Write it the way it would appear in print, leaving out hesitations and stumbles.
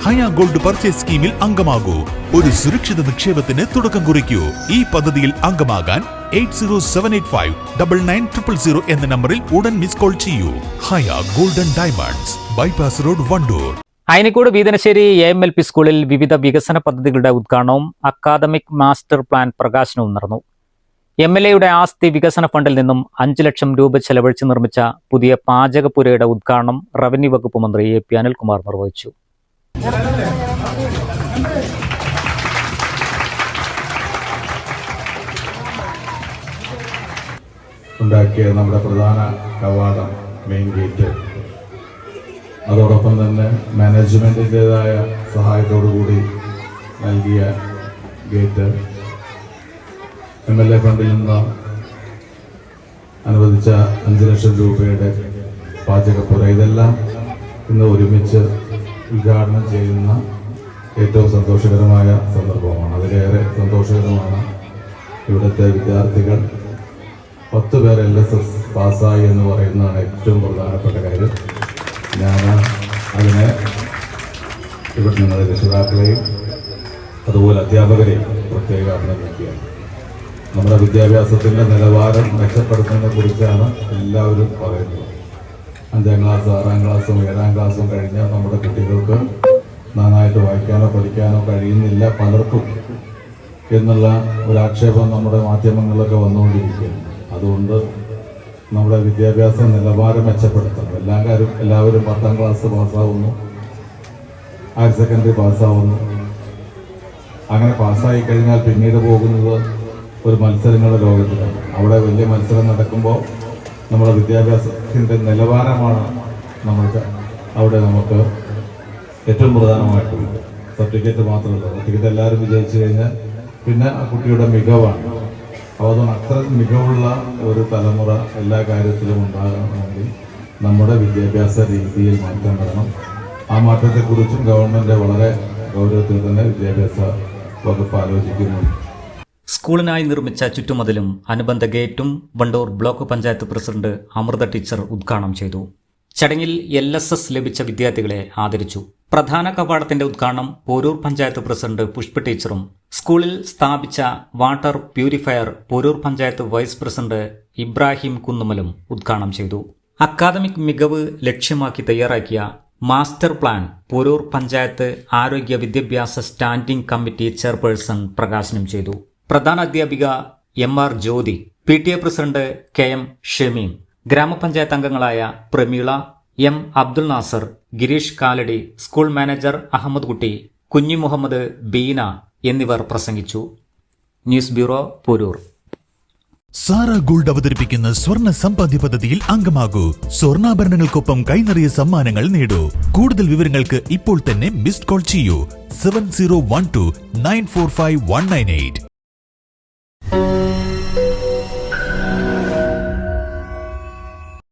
ഹയ gold purchase സ്കീമിൽ അംഗമാകൂ. ഒരു സുരക്ഷിത നിക്ഷേപത്തിന് തുടക്കം കുറിക്കൂ. ഈ പദ്ധതിയിൽ അംഗമാകാൻ 8078599000 എന്ന നമ്പറിൽ ഉടൻ മിസ് കോൾ ചെയ്യൂ. Haya golden diamonds, bypass road, Wandoor. Ayanikkode Veethanassery AMLP സ്കൂളിൽ വിവിധ വികസന പദ്ധതികളുടെ ഉദ്ഘാടനവും അക്കാദമിക് മാസ്റ്റർ പ്ലാൻ പ്രകാശനവും നടന്നു. MLAയുടെ ആസ്തി വികസന ഫണ്ടിൽ നിന്നും 5 ലക്ഷം രൂപ ചെലവഴിച്ച് നിർമ്മിച്ച പുതിയ പാചകപ്പുരയുടെ ഉദ്ഘാടനം റവന്യൂ വകുപ്പ് മന്ത്രി AP അനിൽകുമാർ നിർവഹിച്ചു. ഉണ്ടാക്കിയ നമ്മുടെ പ്രധാന കവാടം, മെയിൻ ഗേറ്റ്, അതോടൊപ്പം തന്നെ മാനേജ്മെൻറ്റിൻ്റെതായ സഹായത്തോടുകൂടി നൽകിയ ഗേറ്റ്, MLA ഫണ്ടിൽ നിന്ന് അനുവദിച്ച 5 ലക്ഷം രൂപയുടെ പാചകപ്പുര, ഇതെല്ലാം ഇന്ന് ഒരുമിച്ച് ഉദ്ഘാടനം ചെയ്യുന്ന ഏറ്റവും സന്തോഷകരമായ സന്ദർഭമാണ്. അതിലേറെ സന്തോഷകരമാണ് ഇവിടുത്തെ വിദ്യാർത്ഥികൾ 10 പേർ LSS പാസ്സായി എന്ന് പറയുന്നതാണ് ഏറ്റവും പ്രധാനപ്പെട്ട കാര്യം. ഞാൻ അതിനെ ഇവിടെ നിങ്ങളുടെ രക്ഷിതാക്കളെയും അതുപോലെ അധ്യാപകരെയും പ്രത്യേകം അഭിനന്ദിക്കുകയാണ്. നമ്മുടെ വിദ്യാഭ്യാസത്തിൻ്റെ നിലവാരം മെച്ചപ്പെടുത്തുന്നതിനെ കുറിച്ചാണ് എല്ലാവരും പറയുന്നത്. 5ാം ക്ലാസ്, 6ാം ക്ലാസ്സും 7ാം ക്ലാസ്സും കഴിഞ്ഞാൽ നമ്മുടെ കുട്ടികൾക്ക് നന്നായിട്ട് വായിക്കാനോ പഠിക്കാനോ കഴിയുന്നില്ല പലർക്കും എന്നുള്ള ഒരാക്ഷേപം നമ്മുടെ മാധ്യമങ്ങളിലൊക്കെ വന്നുകൊണ്ടിരിക്കുകയാണ്. അതുകൊണ്ട് നമ്മുടെ വിദ്യാഭ്യാസ നിലവാരം മെച്ചപ്പെടുത്തണം. എല്ലാവരും 10ാം ക്ലാസ് പാസ്സാവുന്നു, ഹയർ സെക്കൻഡറി പാസ്സാവുന്നു. അങ്ങനെ പാസ്സായി കഴിഞ്ഞാൽ പിന്നീട് പോകുന്നത് ഒരു മത്സരങ്ങളുടെ ലോകത്തിലാണ്. അവിടെ വലിയ മത്സരം നടക്കുമ്പോൾ നമ്മുടെ വിദ്യാഭ്യാസത്തിൻ്റെ നിലവാരമാണ് അവിടെ നമുക്ക് ഏറ്റവും പ്രധാനമായിട്ടുള്ളത്. സർട്ടിഫിക്കറ്റ് മാത്രമല്ല, സർട്ടിഫിക്കറ്റ് എല്ലാവരും വിജയിച്ചു കഴിഞ്ഞാൽ പിന്നെ ആ കുട്ടിയുടെ മികവാണ്. അപ്പോൾ അതുകൊണ്ട് അത്ര മികവുള്ള ഒരു തലമുറ എല്ലാ കാര്യത്തിലും ഉണ്ടാകണമെങ്കിൽ നമ്മുടെ വിദ്യാഭ്യാസ രീതിയിൽ മാറ്റം വരണം. ആ മാറ്റത്തെക്കുറിച്ചും ഗവൺമെൻറ് വളരെ ഗൗരവത്തിൽ തന്നെ വിദ്യാഭ്യാസ വകുപ്പ് ആലോചിക്കുന്നുണ്ട്. സ്കൂളിനായി നിർമ്മിച്ച ചുറ്റുമതിലും അനുബന്ധ ഗേറ്റും Wandoor block panchayat president Amrita teacher ഉദ്ഘാടനം ചെയ്തു. ചടങ്ങിൽ LSS ലഭിച്ച വിദ്യാർത്ഥികളെ ആദരിച്ചു. പ്രധാന കവാടത്തിന്റെ ഉദ്ഘാടനം പോരൂർ പഞ്ചായത്ത് പ്രസിഡന്റ് പുഷ്പ ടീച്ചറും സ്കൂളിൽ സ്ഥാപിച്ച water purifier Porur panchayat vice president Ibrahim കുന്നുമലും ഉദ്ഘാടനം ചെയ്തു. അക്കാദമിക് മികവ് ലക്ഷ്യമാക്കി തയ്യാറാക്കിയ മാസ്റ്റർ പ്ലാൻ പോരൂർ പഞ്ചായത്ത് ആരോഗ്യ വിദ്യാഭ്യാസ സ്റ്റാൻഡിംഗ് കമ്മിറ്റി ചെയർപേഴ്സൺ പ്രകാശനം ചെയ്തു. പ്രധാന അധ്യാപിക MR Jyothi, PTA president KM Shameem, ഗ്രാമപഞ്ചായത്ത് അംഗങ്ങളായ Prameela, M Abdul Nasser, Girish Kalady, school manager Ahmed Kutty, Kunhi Muhammad, Beena എന്നിവർ പ്രസംഗിച്ചു. News bureau, Poroor. Sara gold അവതരിപ്പിക്കുന്ന സ്വർണ്ണ സമ്പാദ്യ പദ്ധതിയിൽ അംഗമാകൂ. സ്വർണ്ണാഭരണങ്ങൾക്കൊപ്പം കൈനിറിയ സമ്മാനങ്ങൾ നേടൂ. കൂടുതൽ വിവരങ്ങൾക്ക് ഇപ്പോൾ തന്നെ മിസ്ഡ് കോൾ ചെയ്യൂ. 7012945198.